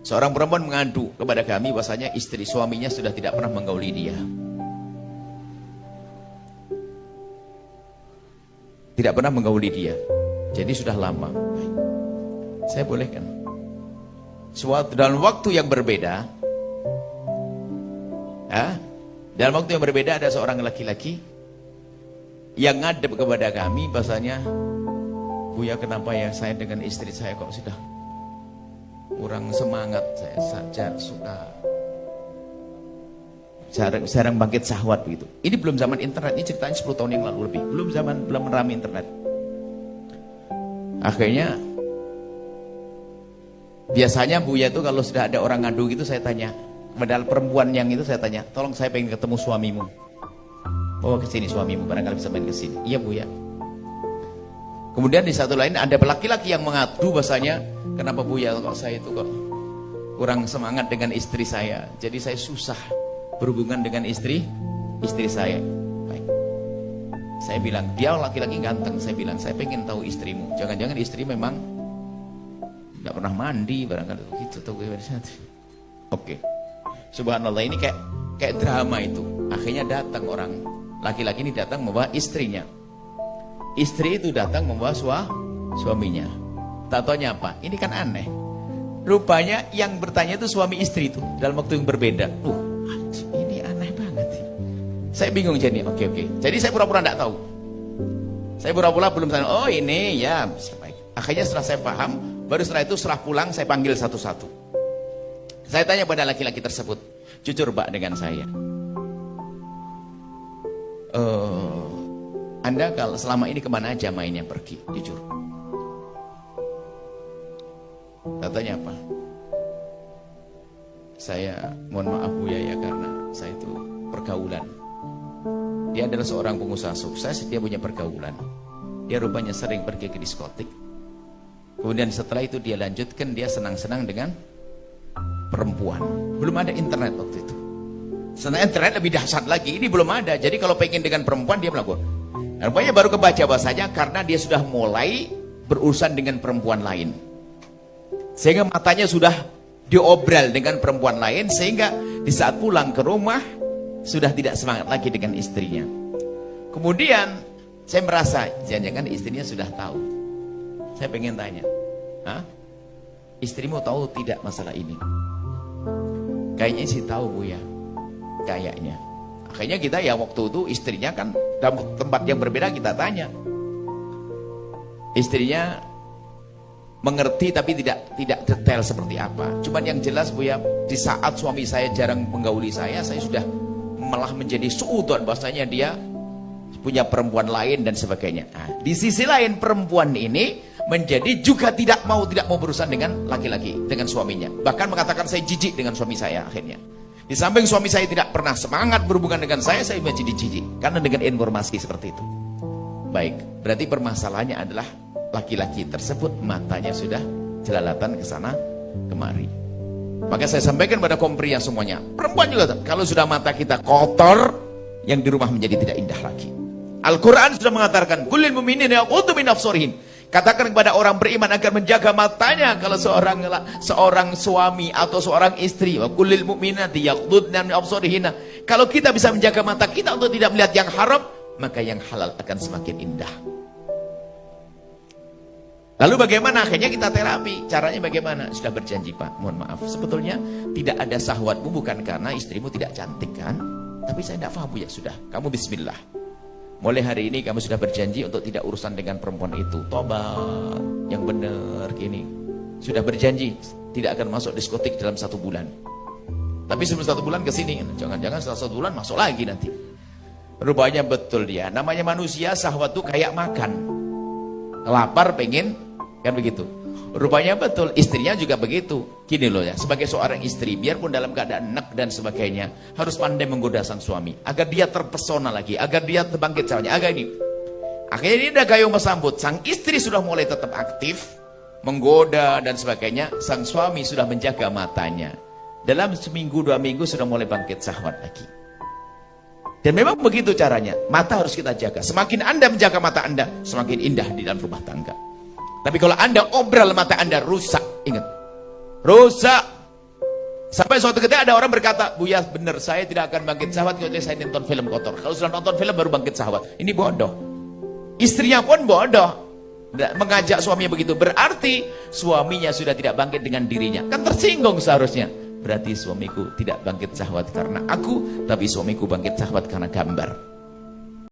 Seorang perempuan mengadu kepada kami bahasanya istri suaminya sudah tidak pernah menggauli dia. Tidak pernah menggauli dia. Jadi sudah lama. Saya bolehkan. Dalam waktu yang berbeda, dalam waktu yang berbeda ada seorang laki-laki yang ngadep kepada kami bahasanya, Buya, kenapa ya saya dengan istri saya kok sudah kurang semangat, saya saja suka jarang bangkit syahwat begitu. Ini belum zaman internet, ini ceritanya 10 tahun yang lalu lebih. Belum ramai internet. Akhirnya biasanya Buya itu kalau sudah ada orang ngadu gitu saya tanya, padahal perempuan yang itu saya tanya, tolong saya pengen ketemu suamimu. Bawa ke sini suamimu, barangkali bisa main ke sini. Iya Buya. Kemudian di satu lain ada laki-laki yang mengadu bahasanya, kenapa Buya kok saya itu kok kurang semangat dengan istri saya. Jadi saya susah berhubungan dengan istri saya. Baik. Saya bilang, dia laki-laki ganteng. Saya bilang, saya pengen tahu istrimu. Jangan-jangan istri memang tidak pernah mandi barangkali gitu tuh. Oke. Subhanallah, ini kayak drama itu. Akhirnya datang orang laki-laki ini datang membawa istrinya. Istri itu datang membawa suaminya. Tak taunya apa? Ini kan aneh. Rupanya yang bertanya itu suami istri itu dalam waktu yang berbeda. Ini aneh banget. Saya bingung jadi. Oke. Jadi saya pura-pura tidak tahu. Saya pura-pura belum tahu. Oh ini ya. Akhirnya setelah saya paham, baru setelah itu setelah pulang saya panggil satu-satu. Saya tanya pada laki-laki tersebut, jujur Pak dengan saya. Anda kalau selama ini kemana aja mainnya pergi, jujur. Katanya apa? Saya mohon maaf Buya ya karena saya itu pergaulan. Dia adalah seorang pengusaha sukses, dia punya pergaulan. Dia rupanya sering pergi ke diskotik. Kemudian setelah itu dia lanjutkan, dia senang-senang dengan perempuan. Belum ada internet waktu itu. Sebenarnya internet lebih dahsyat lagi, ini belum ada. Jadi kalau pengen dengan perempuan dia melakukan. Rupanya baru kebaca bahasanya karena dia sudah mulai berurusan dengan perempuan lain. Sehingga matanya sudah diobral dengan perempuan lain, sehingga di saat pulang ke rumah sudah tidak semangat lagi dengan istrinya. Kemudian saya merasa jangan-jangan istrinya sudah tahu. Saya pengen tanya, istrimu tahu tidak masalah ini? Kayaknya sih tahu Buya, kayaknya. Akhirnya kita ya waktu itu istrinya kan dalam tempat yang berbeda kita tanya. Istrinya mengerti tapi tidak detail seperti apa. Cuman yang jelas Buya, di saat suami saya jarang menggauli saya sudah malah menjadi suudon bahasanya dia punya perempuan lain dan sebagainya. Di sisi lain perempuan ini menjadi juga tidak mau berurusan dengan laki-laki, dengan suaminya. Bahkan mengatakan saya jijik dengan suami saya akhirnya. Di samping suami saya tidak pernah semangat berhubungan dengan saya menjadi jijik karena dengan informasi seperti itu. Baik, berarti permasalahannya adalah laki-laki tersebut matanya sudah jelalatan ke sana kemari. Maka saya sampaikan pada kompria semuanya, perempuan juga kalau sudah mata kita kotor, yang di rumah menjadi tidak indah lagi. Al-Quran sudah mengatakan, Kullil mu'minin yaghuddu min absarihim. Katakan kepada orang beriman agar menjaga matanya kalau seorang suami atau seorang istri. Wa kullil mu'minati yaghuddna min absarihinna. Kalau kita bisa menjaga mata kita untuk tidak melihat yang haram, maka yang halal akan semakin indah. Lalu bagaimana? Akhirnya kita terapi. Caranya bagaimana? Sudah berjanji Pak, mohon maaf. Sebetulnya tidak ada syahwatmu bukan karena istrimu tidak cantik kan? Tapi saya tidak paham ya sudah. Kamu bismillah. Mulai hari ini kamu sudah berjanji untuk tidak urusan dengan perempuan itu. Tobat yang benar gini. Sudah berjanji tidak akan masuk diskotik dalam 1 bulan. Tapi sebelum 1 bulan ke sini, jangan-jangan setelah 1 bulan masuk lagi nanti. Rupanya betul dia. Namanya manusia syahwat itu kayak makan. Lapar pengen kan begitu. Rupanya betul, istrinya juga begitu. Gini loh ya, sebagai seorang istri, biarpun dalam keadaan enak dan sebagainya, harus pandai menggoda sang suami, agar dia terpesona lagi, agar dia terbangkit cahayanya, agar ini. Akhirnya ini ada gayung bersambut, sang istri sudah mulai tetap aktif, menggoda dan sebagainya, sang suami sudah menjaga matanya. Dalam seminggu 2 minggu sudah mulai bangkit syahwat lagi. Dan memang begitu caranya, mata harus kita jaga. Semakin Anda menjaga mata Anda, semakin indah di dalam rumah tangga. Tapi kalau Anda obral mata Anda rusak, ingat, rusak. Sampai suatu ketika ada orang berkata, Buya benar, saya tidak akan bangkit syahwat kalau saya nonton film kotor. Kalau sudah nonton film baru bangkit syahwat. Ini bodoh. Istrinya pun bodoh, mengajak suaminya begitu. Berarti suaminya sudah tidak bangkit dengan dirinya. Kan tersinggung seharusnya. Berarti suamiku tidak bangkit syahwat karena aku, tapi suamiku bangkit syahwat karena gambar.